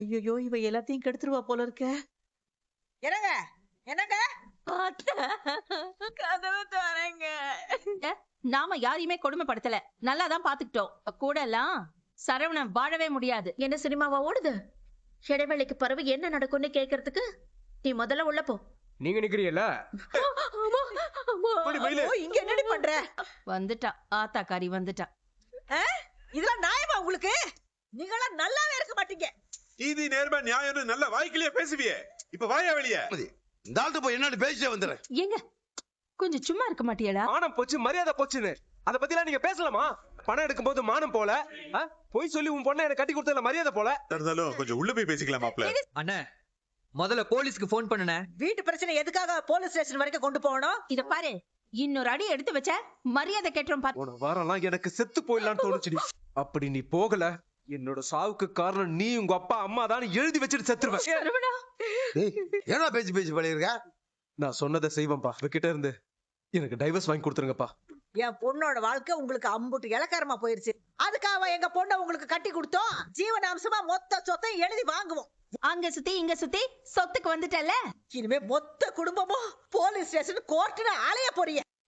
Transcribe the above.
ஐயோ இவ எல்லாத்தையும் கெடுத்துருவா போல இருக்க. என்னங்க என்னங்க கதவு தரங்க. நாம யாரையுமே கொடுமைப்படுத்தல, நல்லாதான் பாத்துக்கிட்டோம். கூட எல்லாம் சரவணன் வாழவே முடியாது. என்ன சினிமாவா ஓடுது? இடைவேளைக்கு பிறகு என்ன நடக்கும்னு கேக்குறதுக்கு நீ முதல்ல உள்ள போ. நீங்க நிக்கிறீல்ல? இங்க என்னடி பண்ற? வந்துட்டா ஆத்தாக்காரி வந்துட்டா. இதெல்லாம் நியாயமா உங்களுக்கு? நீங்களாம் நல்லாவே இருக்க மாட்டீங்க. நீதி நேர்மை நியாயம்னு நல்ல வாய்க்கிலேயே பேசுவியே, இப்ப வாயா வெளியே. இந்த ஆள்கிட்ட போய் என்னன்னு பேசிட்டே வந்துடுறேன். ஏங்க கொஞ்சம் சும்மா இருக்க மாட்டியடா? மானம் போச்சு, மரியாதை போச்சுன்னு அத பத்தி எல்லாம் நீங்க பேசலாமா? பணம் எடுக்கும் போது மானம் போல, போய் சொல்லி உன் பொண்ணை எனக்கு கட்டி கொடுத்ததுல மரியாதை போல. இருந்தாலும் கொஞ்சம் உள்ள போய் பேசிக்கலாம் மாப்ள. அண்ணே முதல்ல போலீஸ்க்கு போன் பண்ணுனே. வீட்டு பிரச்சனை எதுக்காக போலீஸ் ஸ்டேஷன் வரைக்கும் கொண்டு போகணும்? இத பாரு, இன்னொரு அடி எடுத்து வச்ச மரியாதை கேட்டுரும் பாரு. உன வாரம்லாம் எனக்கு செத்து போயிடலான்னு தோணுச்சுடி. அப்படி நீ போகல, என்னோட சாவுக்கு காரணம் நீ உங்க அப்பா அம்மா தான் எழுதி வச்சுட்டு செத்துருவேன். என்ன பேச்சு பேச்சு பண்ணிருக்க? நான் சொன்னதை செய்வேன்பா. இவகிட்ட இருந்து எனக்கு டைவர்ஸ் வாங்கி கொடுத்துருங்கப்பா. என் பொண்ணோட வாழ்க்கை உங்களுக்கு அம்புட்டு இலக்காரமா போயிருச்சு. அதுக்காக எங்க பொண்ணை உங்களுக்கு கட்டி கொடுத்தோம். ஜீவனாம்சமா மொத்த சொத்தையும் எழுதி வாங்குவோம். அங்க சுத்தி இங்க சுத்தி சொத்துக்கு வந்துட்டல. இனிமே மொத்த குடும்பமும் போலீஸ் ஸ்டேஷன் கோர்ட்டுன்னு அலைய போறீங்க.